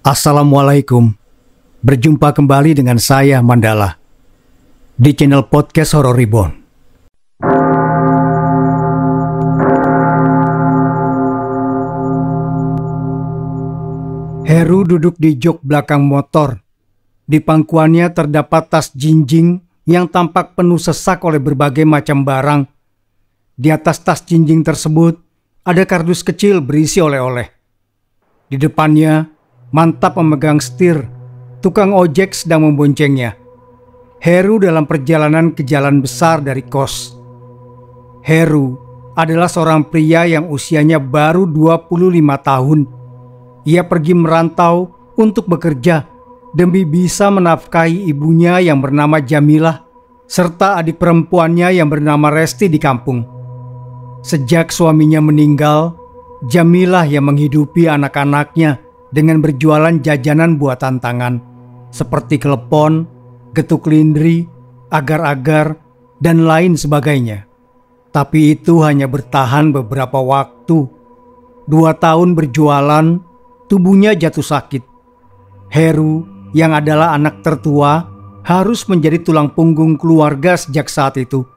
Assalamualaikum. Berjumpa kembali dengan saya Mandala di channel podcast Horror Reborn. Heru duduk di jok belakang motor. Di pangkuannya terdapat tas jinjing yang tampak penuh sesak oleh berbagai macam barang. Di atas tas jinjing tersebut ada kardus kecil berisi oleh-oleh. Di depannya mantap memegang setir, tukang ojek sedang memboncengnya. Heru dalam perjalanan ke jalan besar dari kos. Heru adalah seorang pria yang usianya baru 25 tahun. Ia pergi merantau untuk bekerja demi bisa menafkahi ibunya yang bernama Jamilah serta adik perempuannya yang bernama Resti di kampung. Sejak suaminya meninggal, Jamilah yang menghidupi anak-anaknya dengan berjualan jajanan buatan tangan seperti klepon, getuk lindri, agar-agar, dan lain sebagainya. Tapi itu hanya bertahan beberapa waktu. 2 tahun berjualan, tubuhnya jatuh sakit. Heru yang adalah anak tertua harus menjadi tulang punggung keluarga sejak saat itu.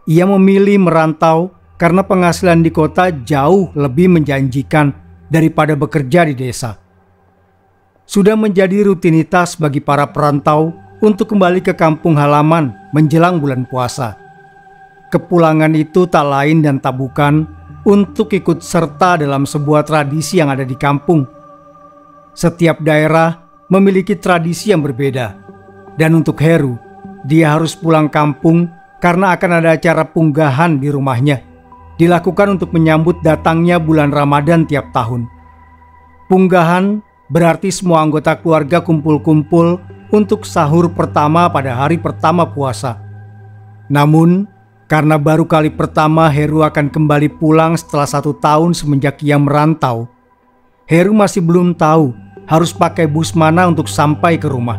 Ia memilih merantau karena penghasilan di kota jauh lebih menjanjikan daripada bekerja di desa. Sudah menjadi rutinitas bagi para perantau untuk kembali ke kampung halaman menjelang bulan puasa. Kepulangan itu tak lain dan tak bukan untuk ikut serta dalam sebuah tradisi yang ada di kampung. Setiap daerah memiliki tradisi yang berbeda. Dan untuk Heru, dia harus pulang kampung karena akan ada acara punggahan di rumahnya. Dilakukan untuk menyambut datangnya bulan Ramadan tiap tahun. Punggahan berarti semua anggota keluarga kumpul-kumpul untuk sahur pertama pada hari pertama puasa. Namun, karena baru kali pertama Heru akan kembali pulang setelah 1 tahun semenjak ia merantau, Heru masih belum tahu harus pakai bus mana untuk sampai ke rumah.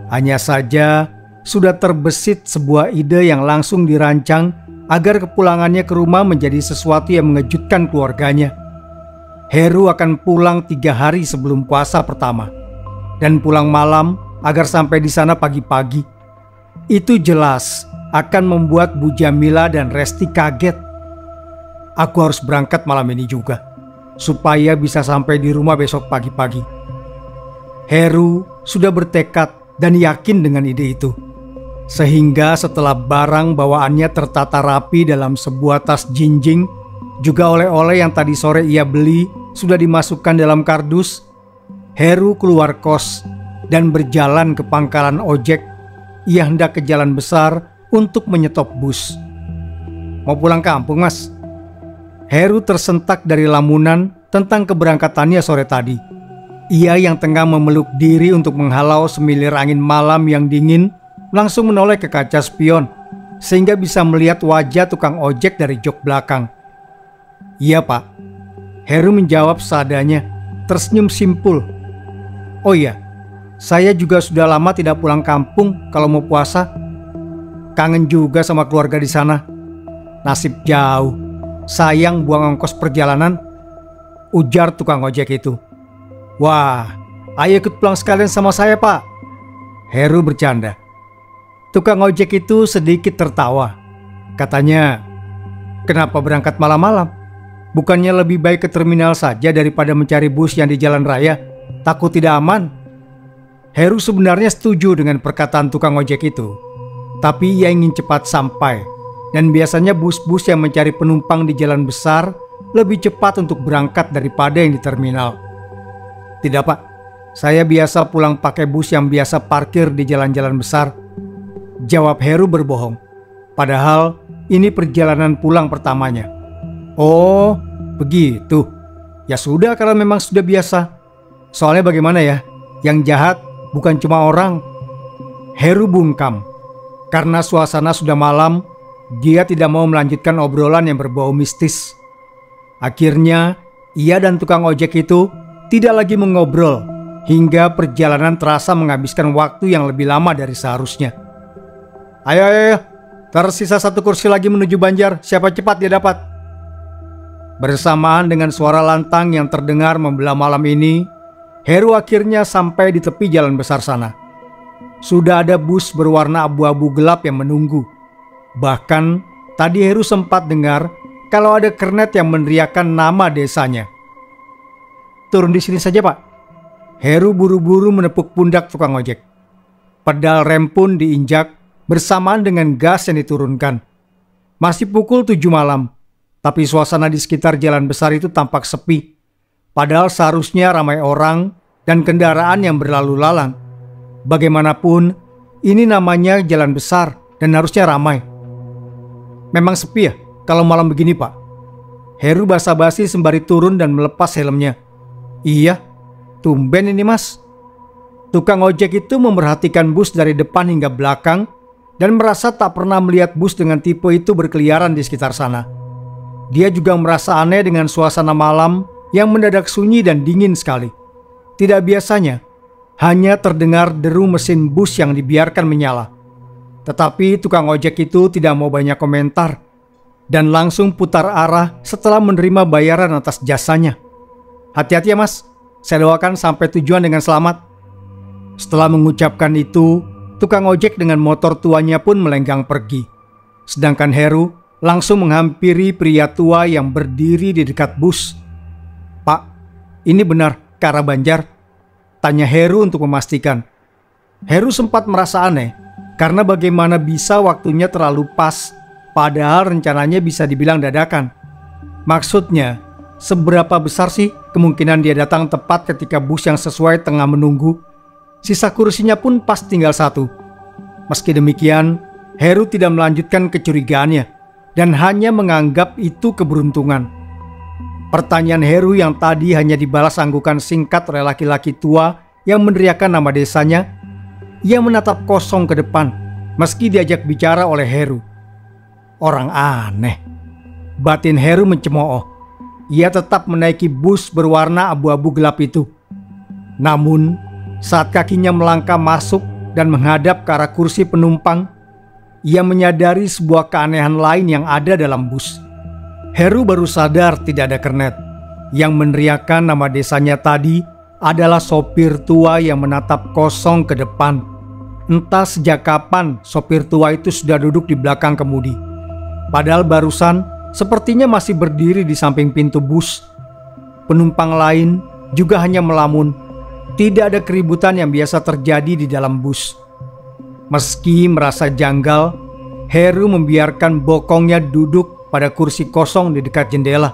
Hanya saja sudah terbesit sebuah ide yang langsung dirancang agar kepulangannya ke rumah menjadi sesuatu yang mengejutkan keluarganya. Heru akan pulang 3 hari sebelum puasa pertama dan pulang malam agar sampai di sana pagi-pagi. Itu jelas akan membuat Bu Jamila dan Resti kaget. Aku harus berangkat malam ini juga supaya bisa sampai di rumah besok pagi-pagi. Heru sudah bertekad dan yakin dengan ide itu. Sehingga setelah barang bawaannya tertata rapi dalam sebuah tas jinjing, juga oleh-oleh yang tadi sore ia beli sudah dimasukkan dalam kardus, Heru keluar kos dan berjalan ke pangkalan ojek. Ia hendak ke jalan besar untuk menyetop bus. Mau pulang kampung, Mas? Heru tersentak dari lamunan tentang keberangkatannya sore tadi. Ia yang tengah memeluk diri untuk menghalau semilir angin malam yang dingin langsung menoleh ke kaca spion sehingga bisa melihat wajah tukang ojek dari jok belakang. Iya, Pak. Heru menjawab seadanya, tersenyum simpul. Oh iya, saya juga sudah lama tidak pulang kampung kalau mau puasa. Kangen juga sama keluarga di sana. Nasib jauh, sayang buang ongkos perjalanan, ujar tukang ojek itu. Wah, ayo ikut pulang sekalian sama saya, Pak. Heru bercanda. Tukang ojek itu sedikit tertawa. Katanya, kenapa berangkat malam-malam? Bukannya lebih baik ke terminal saja daripada mencari bus yang di jalan raya? Takut tidak aman? Heru sebenarnya setuju dengan perkataan tukang ojek itu. Tapi ia ingin cepat sampai. Dan biasanya bus-bus yang mencari penumpang di jalan besar lebih cepat untuk berangkat daripada yang di terminal. Tidak, Pak. Saya biasa pulang pakai bus yang biasa parkir di jalan-jalan besar, jawab Heru berbohong. Padahal ini perjalanan pulang pertamanya. Oh, begitu. Ya sudah kalau memang sudah biasa. Soalnya bagaimana ya, yang jahat bukan cuma orang. Heru bungkam. Karena suasana sudah malam, dia tidak mau melanjutkan obrolan yang berbau mistis. Akhirnya, ia dan tukang ojek itu tidak lagi mengobrol hingga perjalanan terasa menghabiskan waktu yang lebih lama dari seharusnya. Ayo, tersisa 1 kursi lagi menuju Banjar, siapa cepat dia dapat. Bersamaan dengan suara lantang yang terdengar membelah malam ini, Heru akhirnya sampai di tepi jalan besar sana. Sudah ada bus berwarna abu-abu gelap yang menunggu. Bahkan tadi Heru sempat dengar kalau ada kernet yang meneriakkan nama desanya. "Turun di sini saja, Pak." Heru buru-buru menepuk pundak tukang ojek. Pedal rem pun diinjak bersamaan dengan gas yang diturunkan. Masih pukul 7 malam, tapi suasana di sekitar jalan besar itu tampak sepi. Padahal seharusnya ramai orang dan kendaraan yang berlalu lalang. Bagaimanapun, ini namanya jalan besar dan harusnya ramai. "Memang sepi ya kalau malam begini, Pak?" Heru basa-basi sembari turun dan melepas helmnya. "Iya, tumben ini, Mas." Tukang ojek itu memerhatikan bus dari depan hingga belakang dan merasa tak pernah melihat bus dengan tipe itu berkeliaran di sekitar sana. Dia juga merasa aneh dengan suasana malam yang mendadak sunyi dan dingin sekali. Tidak biasanya, hanya terdengar deru mesin bus yang dibiarkan menyala. Tetapi tukang ojek itu tidak mau banyak komentar dan langsung putar arah setelah menerima bayaran atas jasanya. "Hati-hati ya, Mas, saya doakan sampai tujuan dengan selamat." Setelah mengucapkan itu, tukang ojek dengan motor tuanya pun melenggang pergi. Sedangkan Heru langsung menghampiri pria tua yang berdiri di dekat bus. "Pak, ini benar ke arah Banjar?" tanya Heru untuk memastikan. Heru sempat merasa aneh karena bagaimana bisa waktunya terlalu pas, padahal rencananya bisa dibilang dadakan. Maksudnya, seberapa besar sih kemungkinan dia datang tepat ketika bus yang sesuai tengah menunggu? Sisa kursinya pun pas tinggal satu. Meski demikian, Heru tidak melanjutkan kecurigaannya dan hanya menganggap itu keberuntungan. Pertanyaan Heru yang tadi hanya dibalas anggukan singkat oleh laki-laki tua yang meneriakkan nama desanya. Ia menatap kosong ke depan meski diajak bicara oleh Heru. Orang aneh. Batin Heru mencemooh. Ia tetap menaiki bus berwarna abu-abu gelap itu. Namun saat kakinya melangkah masuk dan menghadap ke arah kursi penumpang, ia menyadari sebuah keanehan lain yang ada dalam bus. Heru baru sadar tidak ada kernet. Yang meneriakkan nama desanya tadi adalah sopir tua yang menatap kosong ke depan. Entah sejak kapan sopir tua itu sudah duduk di belakang kemudi. Padahal barusan sepertinya masih berdiri di samping pintu bus. Penumpang lain juga hanya melamun. Tidak ada keributan yang biasa terjadi di dalam bus. Meski merasa janggal, Heru membiarkan bokongnya duduk pada kursi kosong di dekat jendela.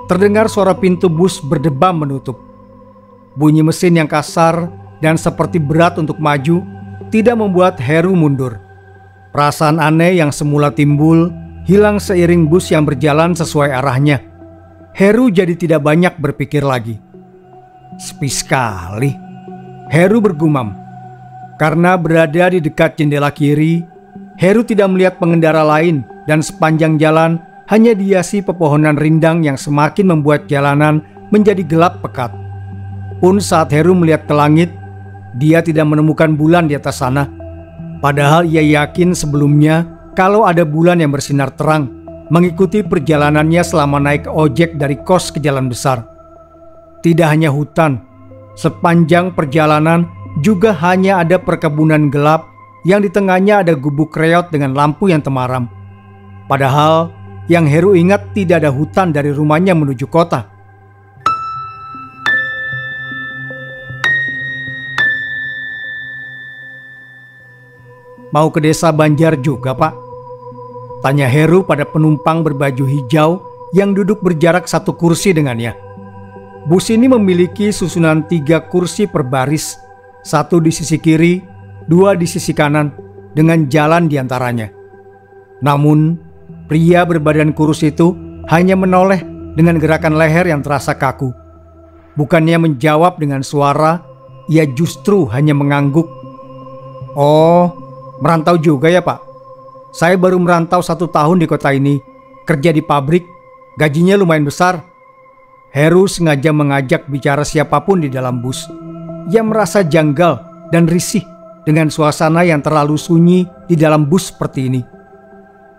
Terdengar suara pintu bus berdebam menutup. Bunyi mesin yang kasar dan seperti berat untuk maju tidak membuat Heru mundur. Perasaan aneh yang semula timbul hilang seiring bus yang berjalan sesuai arahnya. Heru jadi tidak banyak berpikir lagi. Sepi sekali, Heru bergumam. Karena berada di dekat jendela kiri, Heru tidak melihat pengendara lain dan sepanjang jalan hanya dihiasi pepohonan rindang yang semakin membuat jalanan menjadi gelap pekat. Pun saat Heru melihat ke langit, dia tidak menemukan bulan di atas sana. Padahal ia yakin sebelumnya kalau ada bulan yang bersinar terang mengikuti perjalanannya selama naik ojek dari kos ke jalan besar. Tidak hanya hutan, sepanjang perjalanan juga hanya ada perkebunan gelap yang di tengahnya ada gubuk reot dengan lampu yang temaram. Padahal yang Heru ingat tidak ada hutan dari rumahnya menuju kota. "Mau ke desa Banjar juga, Pak?" tanya Heru pada penumpang berbaju hijau yang duduk berjarak satu kursi dengannya. Bus ini memiliki susunan 3 kursi per baris, 1 di sisi kiri, 2 di sisi kanan, dengan jalan di antaranya. Namun, pria berbadan kurus itu hanya menoleh dengan gerakan leher yang terasa kaku. Bukannya menjawab dengan suara, ia justru hanya mengangguk. "Oh, merantau juga ya, Pak? Saya baru merantau 1 tahun di kota ini, kerja di pabrik, gajinya lumayan besar." Heru sengaja mengajak bicara siapapun di dalam bus. Ia merasa janggal dan risih dengan suasana yang terlalu sunyi di dalam bus seperti ini.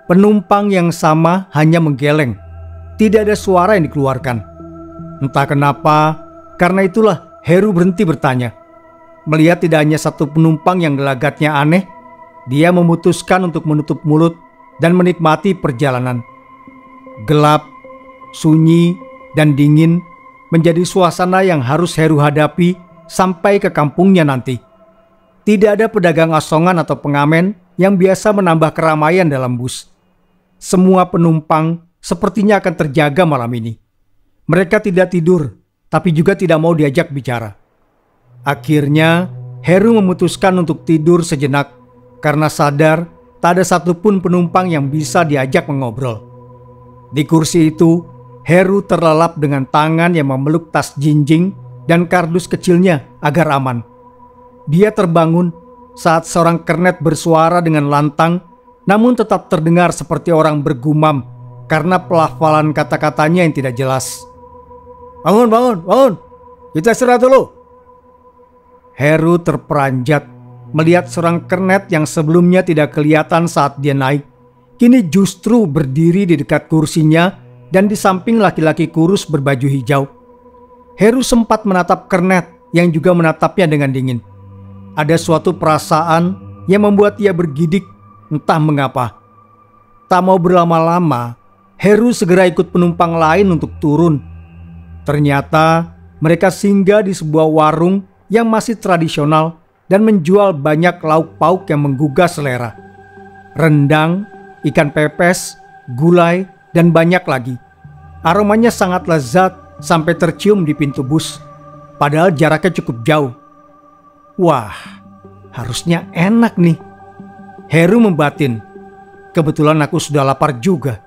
Penumpang yang sama hanya menggeleng. Tidak ada suara yang dikeluarkan. Entah kenapa, karena itulah Heru berhenti bertanya. Melihat tidak hanya satu penumpang yang gelagatnya aneh, dia memutuskan untuk menutup mulut dan menikmati perjalanan. Gelap, sunyi, dan dingin menjadi suasana yang harus Heru hadapi sampai ke kampungnya nanti. Tidak ada pedagang asongan atau pengamen yang biasa menambah keramaian dalam bus. Semua penumpang sepertinya akan terjaga malam ini. Mereka tidak tidur, tapi juga tidak mau diajak bicara. Akhirnya, Heru memutuskan untuk tidur sejenak karena sadar tak ada satupun penumpang yang bisa diajak mengobrol. Di kursi itu, Heru terlelap dengan tangan yang memeluk tas jinjing dan kardus kecilnya agar aman. Dia terbangun saat seorang kernet bersuara dengan lantang, namun tetap terdengar seperti orang bergumam karena pelafalan kata-katanya yang tidak jelas. "Bangun, bangun, bangun! Kita istirahat dulu!" Heru terperanjat melihat seorang kernet yang sebelumnya tidak kelihatan saat dia naik, kini justru berdiri di dekat kursinya dan di samping laki-laki kurus berbaju hijau. Heru sempat menatap kernet yang juga menatapnya dengan dingin. Ada suatu perasaan yang membuat ia bergidik, entah mengapa. Tak mau berlama-lama, Heru segera ikut penumpang lain untuk turun. Ternyata mereka singgah di sebuah warung yang masih tradisional dan menjual banyak lauk pauk yang menggugah selera. Rendang, ikan pepes, gulai, dan banyak lagi. Aromanya sangat lezat sampai tercium di pintu bus, padahal jaraknya cukup jauh. Wah, harusnya enak nih. Heru membatin. Kebetulan aku sudah lapar juga.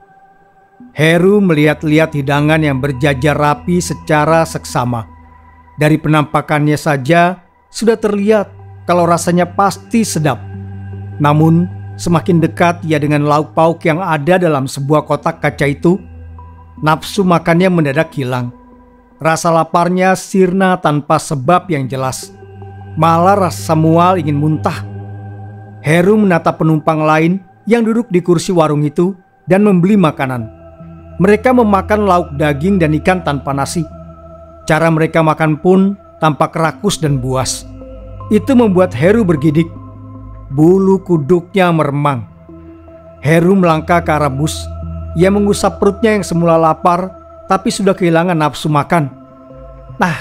Heru melihat-lihat hidangan yang berjajar rapi secara seksama. Dari penampakannya saja sudah terlihat kalau rasanya pasti sedap. Namun semakin dekat ia dengan lauk pauk yang ada dalam sebuah kotak kaca itu, nafsu makannya mendadak hilang. Rasa laparnya sirna tanpa sebab yang jelas. Malah rasa mual ingin muntah. Heru menatap penumpang lain yang duduk di kursi warung itu dan membeli makanan. Mereka memakan lauk daging dan ikan tanpa nasi. Cara mereka makan pun tampak rakus dan buas. Itu membuat Heru bergidik. Bulu kuduknya meremang. Heru melangkah ke arah bus. Ia mengusap perutnya yang semula lapar, tapi sudah kehilangan nafsu makan. Nah,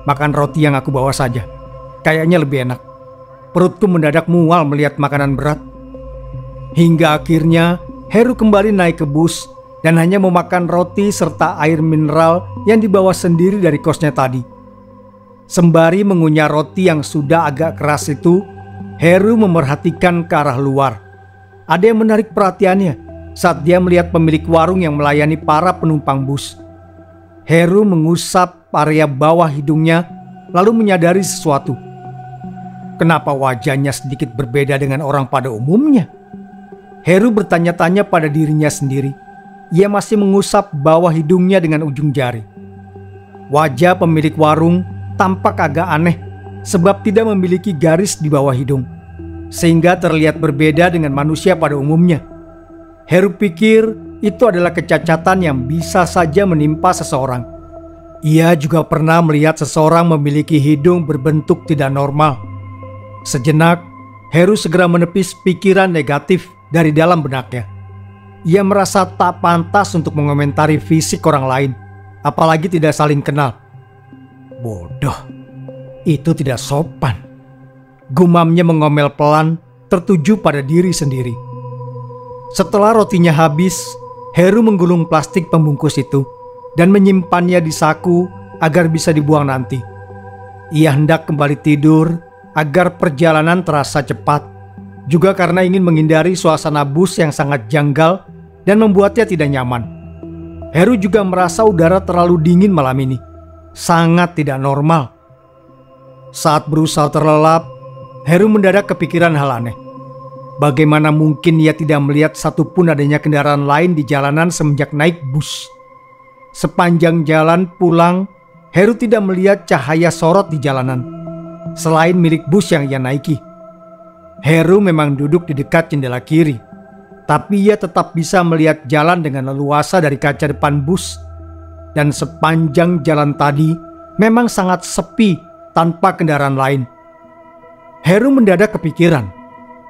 makan roti yang aku bawa saja. Kayaknya lebih enak. Perutku mendadak mual melihat makanan berat. Hingga akhirnya Heru kembali naik ke bus dan hanya memakan roti serta air mineral yang dibawa sendiri dari kosnya tadi. Sembari mengunyah roti yang sudah agak keras itu, Heru memerhatikan ke arah luar. Ada yang menarik perhatiannya saat dia melihat pemilik warung yang melayani para penumpang bus. Heru mengusap area bawah hidungnya lalu menyadari sesuatu. Kenapa wajahnya sedikit berbeda dengan orang pada umumnya? Heru bertanya-tanya pada dirinya sendiri. Ia masih mengusap bawah hidungnya dengan ujung jari. Wajah pemilik warung tampak agak aneh sebab tidak memiliki garis di bawah hidung, sehingga terlihat berbeda dengan manusia pada umumnya. Heru pikir itu adalah kecacatan yang bisa saja menimpa seseorang. Ia juga pernah melihat seseorang memiliki hidung berbentuk tidak normal. Sejenak, Heru segera menepis pikiran negatif dari dalam benaknya. Ia merasa tak pantas untuk mengomentari fisik orang lain, apalagi tidak saling kenal. Bodoh, itu tidak sopan. Gumamnya mengomel pelan, tertuju pada diri sendiri. Setelah rotinya habis, Heru menggulung plastik pembungkus itu dan menyimpannya di saku agar bisa dibuang nanti. Ia hendak kembali tidur agar perjalanan terasa cepat, juga karena ingin menghindari suasana bus yang sangat janggal dan membuatnya tidak nyaman. Heru juga merasa udara terlalu dingin malam ini, sangat tidak normal. Saat berusaha terlelap, Heru mendadak kepikiran hal aneh. Bagaimana mungkin ia tidak melihat satupun adanya kendaraan lain di jalanan semenjak naik bus? Sepanjang jalan pulang, Heru tidak melihat cahaya sorot di jalanan, selain milik bus yang ia naiki. Heru memang duduk di dekat jendela kiri, tapi ia tetap bisa melihat jalan dengan leluasa dari kaca depan bus. Dan sepanjang jalan tadi, memang sangat sepi tanpa kendaraan lain. Heru mendadak kepikiran.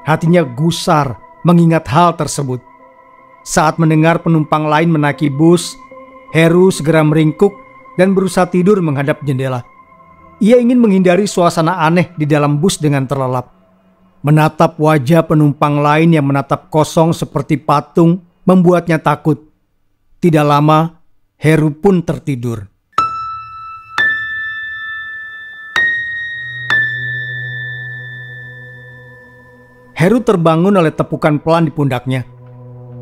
Hatinya gusar mengingat hal tersebut. Saat mendengar penumpang lain menaiki bus, Heru segera meringkuk dan berusaha tidur menghadap jendela. Ia ingin menghindari suasana aneh di dalam bus dengan terlelap. Menatap wajah penumpang lain yang menatap kosong seperti patung membuatnya takut. Tidak lama, Heru pun tertidur. Heru terbangun oleh tepukan pelan di pundaknya.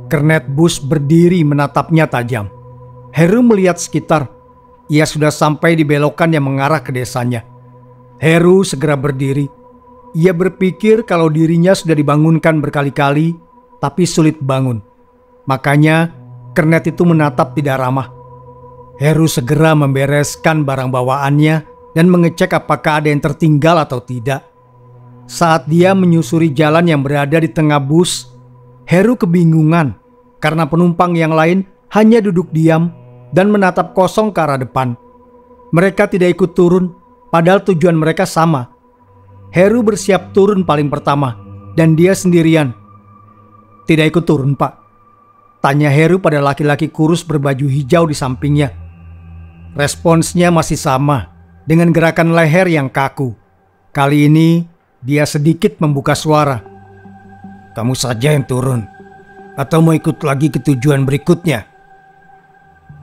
Kernet bus berdiri menatapnya tajam. Heru melihat sekitar. Ia sudah sampai di belokan yang mengarah ke desanya. Heru segera berdiri. Ia berpikir kalau dirinya sudah dibangunkan berkali-kali, tapi sulit bangun. Makanya kernet itu menatap tidak ramah. Heru segera membereskan barang bawaannya dan mengecek apakah ada yang tertinggal atau tidak. Saat dia menyusuri jalan yang berada di tengah bus, Heru kebingungan karena penumpang yang lain hanya duduk diam dan menatap kosong ke arah depan. Mereka tidak ikut turun, padahal tujuan mereka sama. Heru bersiap turun paling pertama, dan dia sendirian. "Tidak ikut turun, Pak?" tanya Heru pada laki-laki kurus berbaju hijau di sampingnya. Responsnya masih sama, dengan gerakan leher yang kaku. Kali ini, dia sedikit membuka suara. "Kamu saja yang turun, atau mau ikut lagi ke tujuan berikutnya?"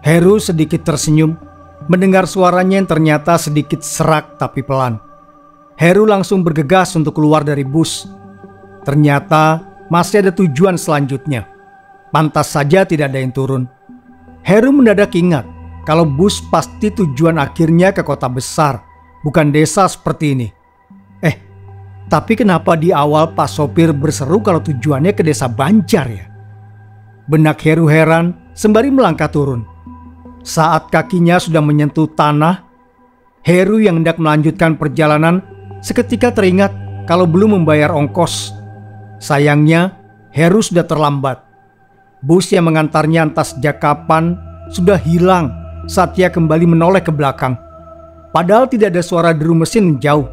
Heru sedikit tersenyum mendengar suaranya yang ternyata sedikit serak tapi pelan. Heru langsung bergegas untuk keluar dari bus. Ternyata masih ada tujuan selanjutnya. Pantas saja tidak ada yang turun. Heru mendadak ingat kalau bus pasti tujuan akhirnya ke kota besar, bukan desa seperti ini. Tapi kenapa di awal Pak sopir berseru kalau tujuannya ke desa Banjar ya? Benak Heru heran sembari melangkah turun. Saat kakinya sudah menyentuh tanah, Heru yang hendak melanjutkan perjalanan seketika teringat kalau belum membayar ongkos. Sayangnya, Heru sudah terlambat. Bus yang mengantarnya entah sejak kapan sudah hilang saat ia kembali menoleh ke belakang. Padahal tidak ada suara deru mesin jauh,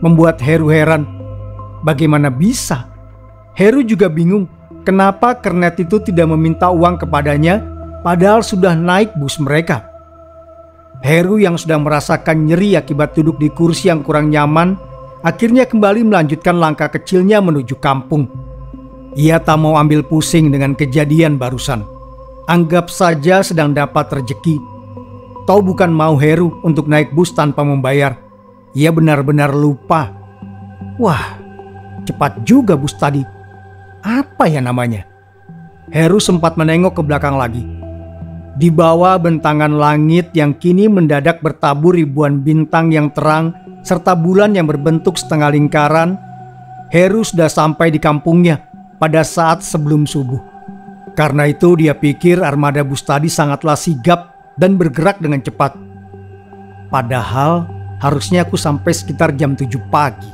membuat Heru heran. Bagaimana bisa? Heru juga bingung kenapa kernet itu tidak meminta uang kepadanya padahal sudah naik bus mereka. Heru yang sudah merasakan nyeri akibat duduk di kursi yang kurang nyaman akhirnya kembali melanjutkan langkah kecilnya menuju kampung. Ia tak mau ambil pusing dengan kejadian barusan. Anggap saja sedang dapat rezeki. Tahu bukan mau Heru untuk naik bus tanpa membayar. Ia benar-benar lupa. Wah, cepat juga bus tadi. Apa ya namanya? Heru sempat menengok ke belakang lagi. Di bawah bentangan langit yang kini mendadak bertabur ribuan bintang yang terang serta bulan yang berbentuk setengah lingkaran, Heru sudah sampai di kampungnya pada saat sebelum subuh. Karena itu dia pikir armada bus tadi sangatlah sigap dan bergerak dengan cepat. Padahal harusnya aku sampai sekitar jam 7 pagi.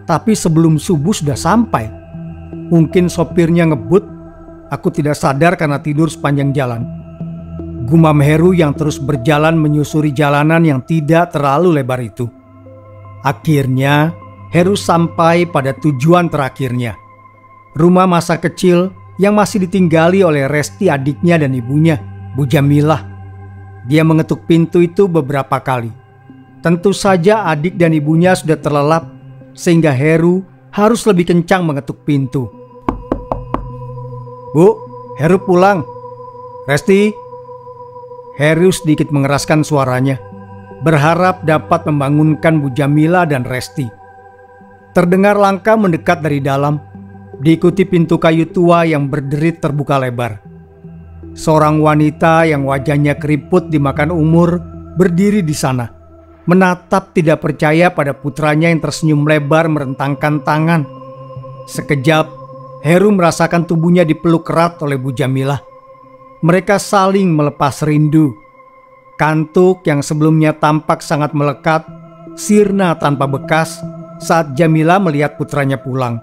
Tapi sebelum subuh sudah sampai. Mungkin sopirnya ngebut. Aku tidak sadar karena tidur sepanjang jalan. Gumam Heru yang terus berjalan menyusuri jalanan yang tidak terlalu lebar itu. Akhirnya Heru sampai pada tujuan terakhirnya. Rumah masa kecil yang masih ditinggali oleh Resti adiknya dan ibunya, Bu Jamilah. Dia mengetuk pintu itu beberapa kali. Tentu saja adik dan ibunya sudah terlelap sehingga Heru harus lebih kencang mengetuk pintu. "Bu, Heru pulang." "Resti." Heru sedikit mengeraskan suaranya, berharap dapat membangunkan Bu Jamila dan Resti. Terdengar langkah mendekat dari dalam, diikuti pintu kayu tua yang berderit terbuka lebar. Seorang wanita yang wajahnya keriput dimakan umur berdiri di sana, menatap tidak percaya pada putranya yang tersenyum lebar merentangkan tangan. Sekejap, Heru merasakan tubuhnya dipeluk erat oleh Bu Jamilah. Mereka saling melepas rindu. Kantuk yang sebelumnya tampak sangat melekat, sirna tanpa bekas saat Jamilah melihat putranya pulang.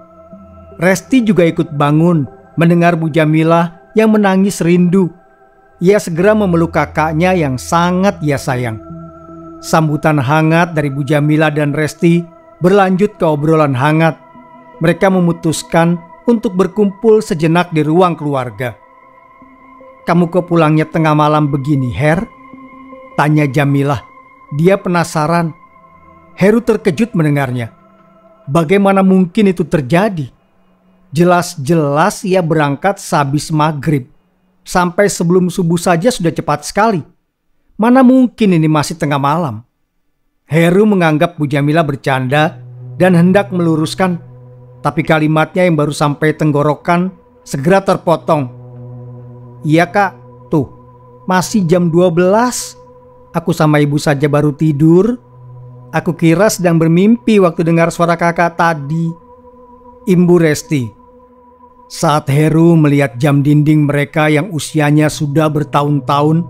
Resti juga ikut bangun mendengar Bu Jamilah yang menangis rindu. Ia segera memeluk kakaknya yang sangat ia sayang. Sambutan hangat dari Bu Jamila dan Resti berlanjut ke obrolan hangat. Mereka memutuskan untuk berkumpul sejenak di ruang keluarga. "Kamu kok pulangnya tengah malam begini, Her?" tanya Jamilah. Dia penasaran. Heru terkejut mendengarnya. Bagaimana mungkin itu terjadi? Jelas-jelas ia berangkat sehabis maghrib. Sampai sebelum subuh saja sudah cepat sekali. Mana mungkin ini masih tengah malam? Heru menganggap Bu Jamila bercanda dan hendak meluruskan. Tapi kalimatnya yang baru sampai tenggorokan segera terpotong. "Iya kak, tuh masih jam 12. Aku sama ibu saja baru tidur. Aku kira sedang bermimpi waktu dengar suara kakak tadi," imbu Resti. Saat Heru melihat jam dinding mereka yang usianya sudah bertahun-tahun,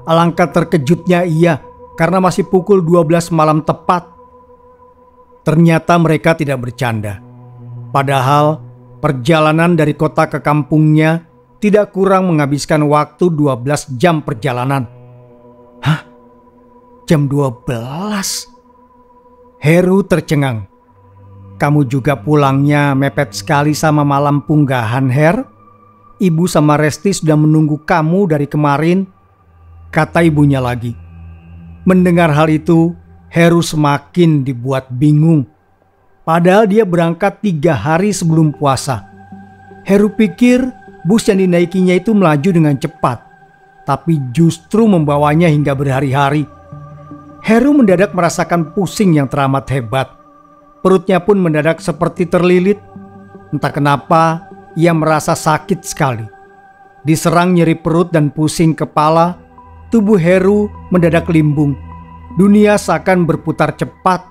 alangkah terkejutnya ia karena masih pukul 12 malam tepat. Ternyata mereka tidak bercanda. Padahal perjalanan dari kota ke kampungnya tidak kurang menghabiskan waktu 12 jam perjalanan. Hah? Jam 12? Heru tercengang. "Kamu juga pulangnya mepet sekali sama malam punggahan, Her. Ibu sama Resti sudah menunggu kamu dari kemarin," kata ibunya lagi. Mendengar hal itu, Heru semakin dibuat bingung. Padahal dia berangkat 3 hari sebelum puasa. Heru pikir bus yang dinaikinya itu melaju dengan cepat, tapi justru membawanya hingga berhari-hari. Heru mendadak merasakan pusing yang teramat hebat. Perutnya pun mendadak seperti terlilit. Entah kenapa ia merasa sakit sekali. Diserang nyeri perut dan pusing kepala, tubuh Heru mendadak limbung. Dunia seakan berputar cepat.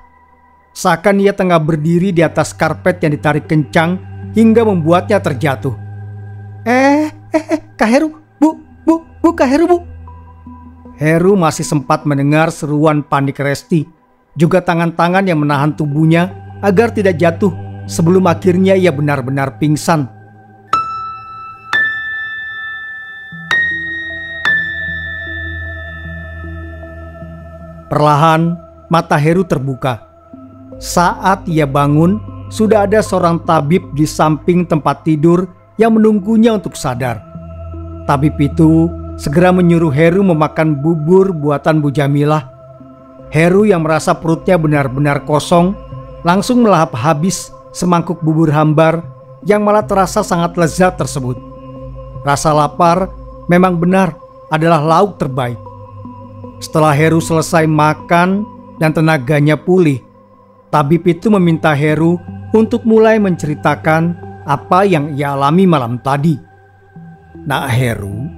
Seakan ia tengah berdiri di atas karpet yang ditarik kencang hingga membuatnya terjatuh. Kak Heru, Bu, Kak Heru, Bu. Heru masih sempat mendengar seruan panik Resti, juga tangan-tangan yang menahan tubuhnya agar tidak jatuh sebelum akhirnya ia benar-benar pingsan. Perlahan mata Heru terbuka. Saat ia bangun, sudah ada seorang tabib di samping tempat tidur yang menunggunya untuk sadar. Tabib itu segera menyuruh Heru memakan bubur buatan Bu Jamilah. Heru yang merasa perutnya benar-benar kosong langsung melahap habis semangkuk bubur hambar yang malah terasa sangat lezat tersebut. Rasa lapar memang benar adalah lauk terbaik. Setelah Heru selesai makan dan tenaganya pulih, tabib itu meminta Heru untuk mulai menceritakan apa yang ia alami malam tadi. "Nak Heru,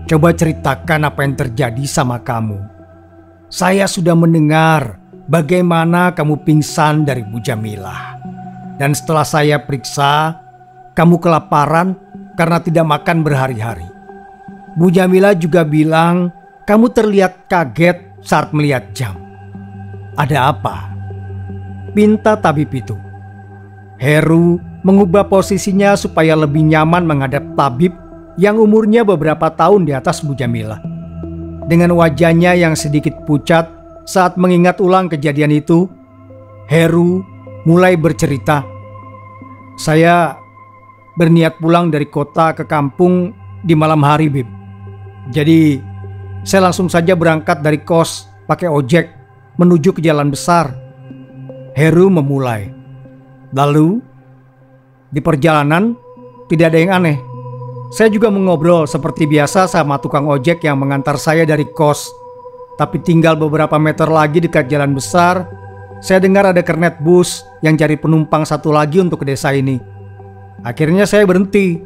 coba ceritakan apa yang terjadi sama kamu. Saya sudah mendengar bagaimana kamu pingsan dari Bu Jamilah. Dan setelah saya periksa, kamu kelaparan karena tidak makan berhari-hari. Bu Jamilah juga bilang kamu terlihat kaget saat melihat jam. Ada apa?" pinta tabib itu. Heru mengubah posisinya supaya lebih nyaman menghadap tabib yang umurnya beberapa tahun di atas Bu Jamilah. Dengan wajahnya yang sedikit pucat saat mengingat ulang kejadian itu, Heru mulai bercerita. "Saya berniat pulang dari kota ke kampung di malam hari, Bib. Jadi saya langsung saja berangkat dari kos pakai ojek menuju ke jalan besar." Heru memulai. "Lalu di perjalanan tidak ada yang aneh. Saya juga mengobrol seperti biasa sama tukang ojek yang mengantar saya dari kos. Tapi tinggal beberapa meter lagi dekat jalan besar, saya dengar ada kernet bus yang cari penumpang satu lagi untuk ke desa ini. Akhirnya saya berhenti.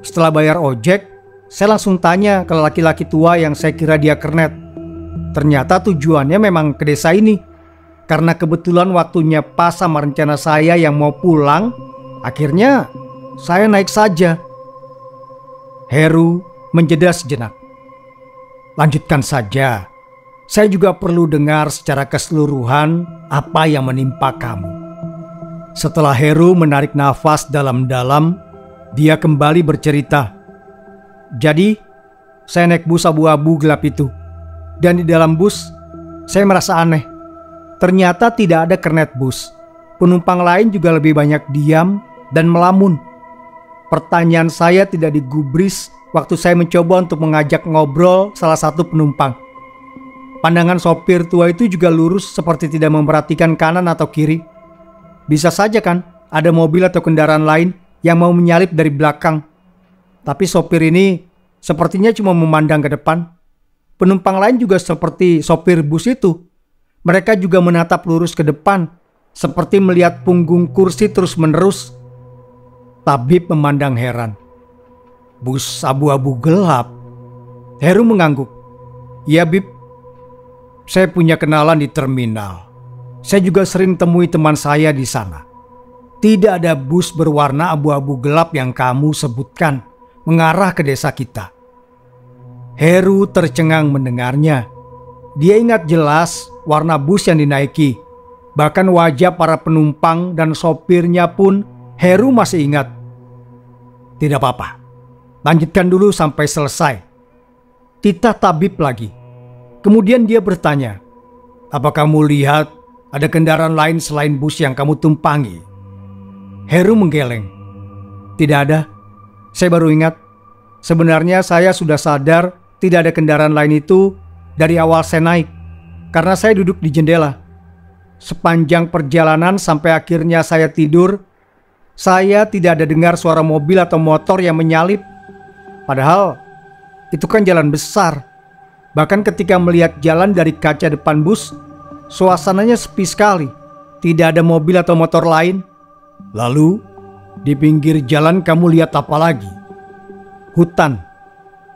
Setelah bayar ojek, saya langsung tanya ke laki-laki tua yang saya kira dia kernet. Ternyata tujuannya memang ke desa ini. Karena kebetulan waktunya pas sama rencana saya yang mau pulang, akhirnya saya naik saja." Heru menjeda sejenak. "Lanjutkan saja. Saya juga perlu dengar secara keseluruhan apa yang menimpa kamu." Setelah Heru menarik nafas dalam-dalam, dia kembali bercerita. "Jadi, saya naik bus abu-abu gelap itu. Dan di dalam bus, Saya merasa aneh. Ternyata tidak ada kernet bus. Penumpang lain juga lebih banyak diam dan melamun. Pertanyaan saya tidak digubris waktu saya mencoba untuk mengajak ngobrol salah satu penumpang. Pandangan sopir tua itu juga lurus seperti tidak memperhatikan kanan atau kiri. Bisa saja kan ada mobil atau kendaraan lain yang mau menyalip dari belakang. Tapi sopir ini sepertinya cuma memandang ke depan. Penumpang lain juga seperti sopir bus itu. Mereka juga menatap lurus ke depan, seperti melihat punggung kursi terus-menerus. Tabib memandang heran. Bus abu-abu gelap? Heru mengangguk. Ya Bib, saya punya kenalan di terminal. Saya juga sering temui teman saya di sana. Tidak ada bus berwarna abu-abu gelap yang kamu sebutkan mengarah ke desa kita. Heru tercengang mendengarnya. Dia ingat jelas warna bus yang dinaiki. Bahkan wajah para penumpang dan sopirnya pun Heru masih ingat. Tidak apa-apa, lanjutkan dulu sampai selesai. Titah tabib lagi. Kemudian dia bertanya, apa kamu lihat ada kendaraan lain selain bus yang kamu tumpangi? Heru menggeleng. Tidak ada. Saya baru ingat. Sebenarnya saya sudah sadar tidak ada kendaraan lain itu dari awal saya naik, karena saya duduk di jendela. Sepanjang perjalanan sampai akhirnya saya tidur, saya tidak ada dengar suara mobil atau motor yang menyalip. Padahal itu kan jalan besar. Bahkan ketika melihat jalan dari kaca depan bus, suasananya sepi sekali. Tidak ada mobil atau motor lain. Lalu di pinggir jalan kamu lihat apa lagi? Hutan,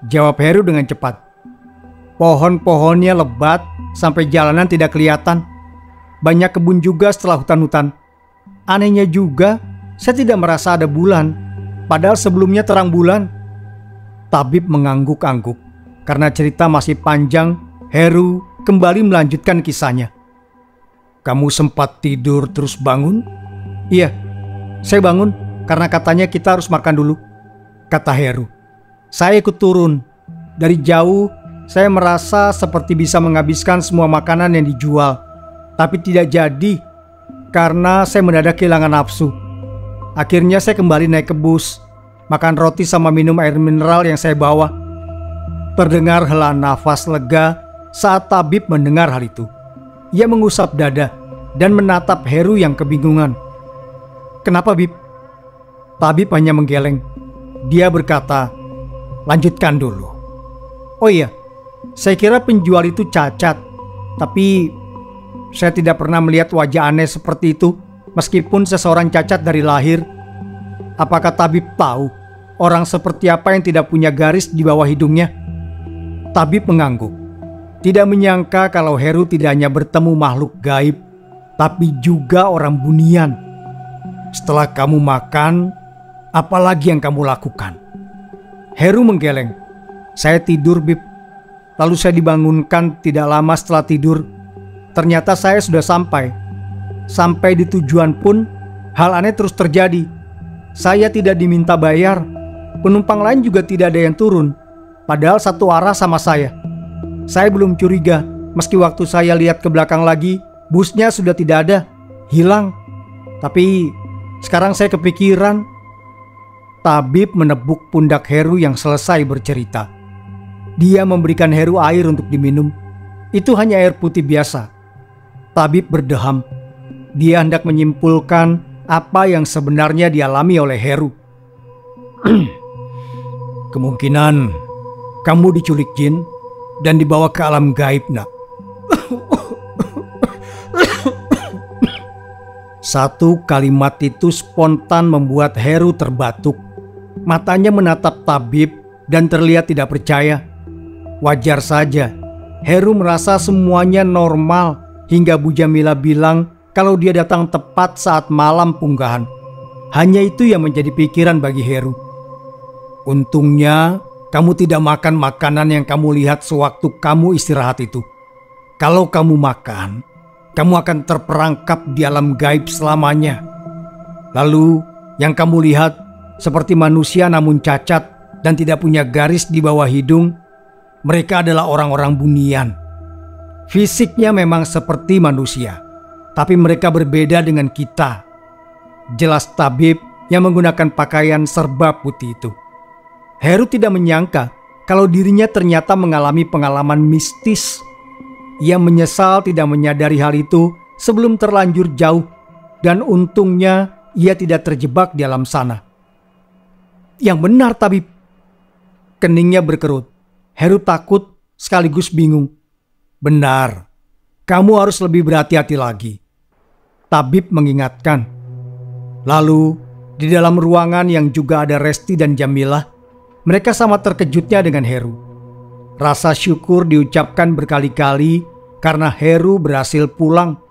jawab Heru dengan cepat. Pohon-pohonnya lebat sampai jalanan tidak kelihatan. Banyak kebun juga setelah hutan-hutan. Anehnya juga, saya tidak merasa ada bulan, padahal sebelumnya terang bulan. Tabib mengangguk-angguk. Karena cerita masih panjang, Heru kembali melanjutkan kisahnya. Kamu sempat tidur terus bangun? Iya, saya bangun karena katanya kita harus makan dulu, kata Heru. Saya ikut turun. Dari jauh, saya merasa seperti bisa menghabiskan semua makanan yang dijual. Tapi tidak jadi, karena saya mendadak kehilangan nafsu. Akhirnya saya kembali naik ke bus, makan roti sama minum air mineral yang saya bawa. Terdengar hela nafas lega saat tabib mendengar hal itu. Ia mengusap dada dan menatap Heru yang kebingungan. Kenapa Bib? Tabib hanya menggeleng. Dia berkata, lanjutkan dulu. Oh iya, saya kira penjual itu cacat. Tapi saya tidak pernah melihat wajah aneh seperti itu, meskipun seseorang cacat dari lahir. Apakah tabib tahu orang seperti apa yang tidak punya garis di bawah hidungnya? Tabib mengangguk. Tidak menyangka kalau Heru tidak hanya bertemu makhluk gaib, tapi juga orang bunian. Setelah kamu makan, apa lagi yang kamu lakukan? Heru menggeleng. Saya tidur Bib. Lalu saya dibangunkan tidak lama setelah tidur. Ternyata saya sudah sampai. Sampai di tujuan pun hal aneh terus terjadi. Saya tidak diminta bayar. Penumpang lain juga tidak ada yang turun. Padahal satu arah sama saya. Saya belum curiga. Meski waktu saya lihat ke belakang lagi, busnya sudah tidak ada. Hilang. Tapi sekarang saya kepikiran. Tabib menepuk pundak Heru yang selesai bercerita. Dia memberikan Heru air untuk diminum. Itu hanya air putih biasa. Tabib berdeham. Dia hendak menyimpulkan apa yang sebenarnya dialami oleh Heru. Kemungkinan kamu diculik jin dan dibawa ke alam gaib, nak. Satu kalimat itu spontan membuat Heru terbatuk. Matanya menatap tabib dan terlihat tidak percaya. Wajar saja, Heru merasa semuanya normal hingga Bu Jamila bilang kalau dia datang tepat saat malam punggahan. Hanya itu yang menjadi pikiran bagi Heru. Untungnya kamu tidak makan makanan yang kamu lihat sewaktu kamu istirahat itu. Kalau kamu makan, kamu akan terperangkap di alam gaib selamanya. Lalu yang kamu lihat seperti manusia namun cacat dan tidak punya garis di bawah hidung, mereka adalah orang-orang bunian. Fisiknya memang seperti manusia, tapi mereka berbeda dengan kita. Jelas tabib yang menggunakan pakaian serba putih itu. Heru tidak menyangka kalau dirinya ternyata mengalami pengalaman mistis. Ia menyesal tidak menyadari hal itu sebelum terlanjur jauh, dan untungnya ia tidak terjebak di alam sana. Yang benar, tabib. Keningnya berkerut. Heru takut sekaligus bingung. Benar, kamu harus lebih berhati-hati lagi, tabib mengingatkan. Lalu, di dalam ruangan yang juga ada Resti dan Jamilah, mereka sama terkejutnya dengan Heru. Rasa syukur diucapkan berkali-kali karena Heru berhasil pulang.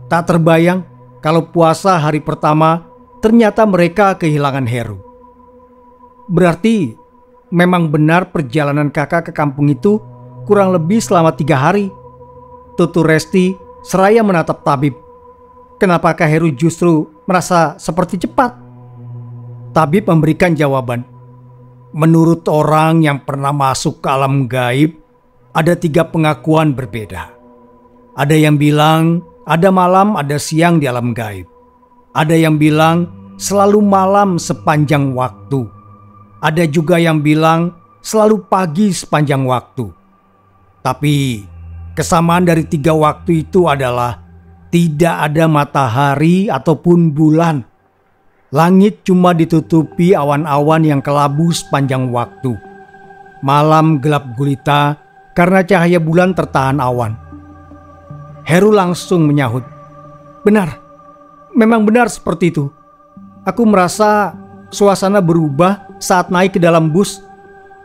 Tak terbayang kalau puasa hari pertama ternyata mereka kehilangan Heru. Berarti memang benar perjalanan kakak ke kampung itu kurang lebih selama 3 hari. Tutur Resti seraya menatap tabib. Kenapakah Heru justru merasa seperti cepat? Tabib memberikan jawaban. Menurut orang yang pernah masuk ke alam gaib, ada 3 pengakuan berbeda. Ada yang bilang ada malam ada siang di alam gaib. Ada yang bilang selalu malam sepanjang waktu. Ada juga yang bilang selalu pagi sepanjang waktu. Tapi kesamaan dari 3 waktu itu adalah tidak ada matahari ataupun bulan. Langit cuma ditutupi awan-awan yang kelabu sepanjang waktu. Malam gelap gulita karena cahaya bulan tertahan awan. Heru langsung menyahut. Benar, memang benar seperti itu. Aku merasa suasana berubah saat naik ke dalam bus.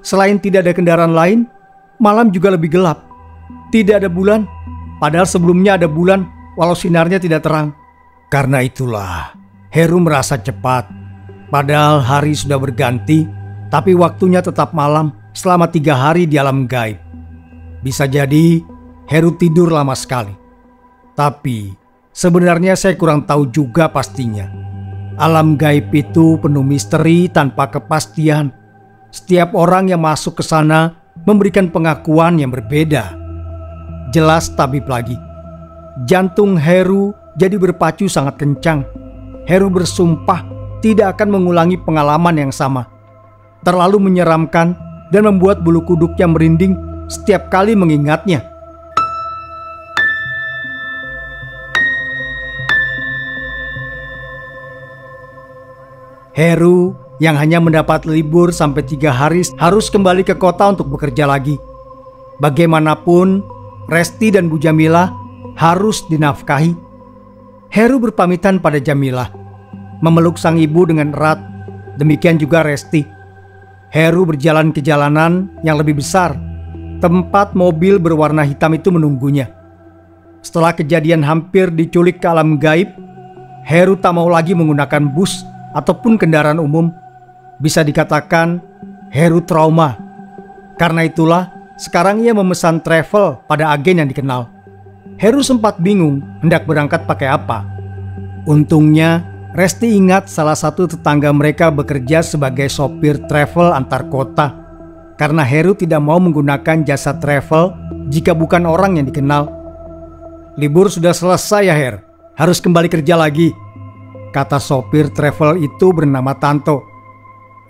Selain tidak ada kendaraan lain, malam juga lebih gelap. Tidak ada bulan, padahal sebelumnya ada bulan walau sinarnya tidak terang. Karena itulah Heru merasa cepat. Padahal hari sudah berganti, tapi waktunya tetap malam selama 3 hari di alam gaib. Bisa jadi Heru tidur lama sekali. Tapi sebenarnya saya kurang tahu juga pastinya. Alam gaib itu penuh misteri tanpa kepastian. Setiap orang yang masuk ke sana memberikan pengakuan yang berbeda. Jelas tabib lagi. Jantung Heru jadi berpacu sangat kencang. Heru bersumpah tidak akan mengulangi pengalaman yang sama. Terlalu menyeramkan dan membuat bulu kuduknya merinding setiap kali mengingatnya. Heru yang hanya mendapat libur sampai 3 hari harus kembali ke kota untuk bekerja lagi. Bagaimanapun, Resti dan Bu Jamilah harus dinafkahi. Heru berpamitan pada Jamilah, memeluk sang ibu dengan erat. Demikian juga Resti. Heru berjalan ke jalanan yang lebih besar. Tempat mobil berwarna hitam itu menunggunya. Setelah kejadian hampir diculik ke alam gaib, Heru tak mau lagi menggunakan bus ataupun kendaraan umum. Bisa dikatakan Heru trauma. Karena itulah sekarang ia memesan travel pada agen yang dikenal. Heru sempat bingung hendak berangkat pakai apa. Untungnya Resti ingat salah satu tetangga mereka bekerja sebagai sopir travel antar kota. Karena Heru tidak mau menggunakan jasa travel jika bukan orang yang dikenal. Libur sudah selesai ya Her, harus kembali kerja lagi, kata sopir travel itu bernama Tanto.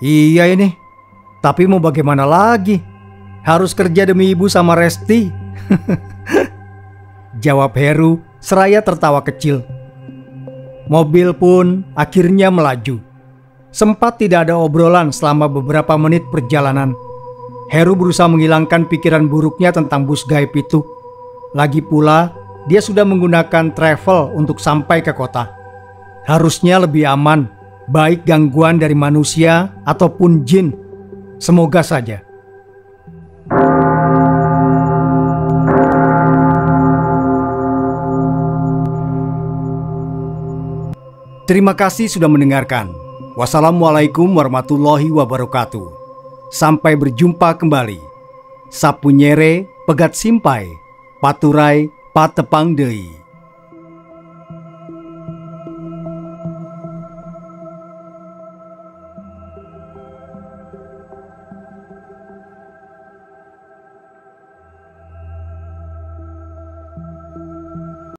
Iya ini, tapi mau bagaimana lagi? Harus kerja demi ibu sama Resti. Jawab Heru seraya tertawa kecil. Mobil pun akhirnya melaju. Sempat tidak ada obrolan selama beberapa menit perjalanan. Heru berusaha menghilangkan pikiran buruknya tentang bus gaib itu. Lagi pula, dia sudah menggunakan travel untuk sampai ke kota. Harusnya lebih aman, baik gangguan dari manusia ataupun jin. Semoga saja. Terima kasih sudah mendengarkan. Wassalamualaikum warahmatullahi wabarakatuh. Sampai berjumpa kembali. Sapunyere pegat simpai, paturai patepang deui.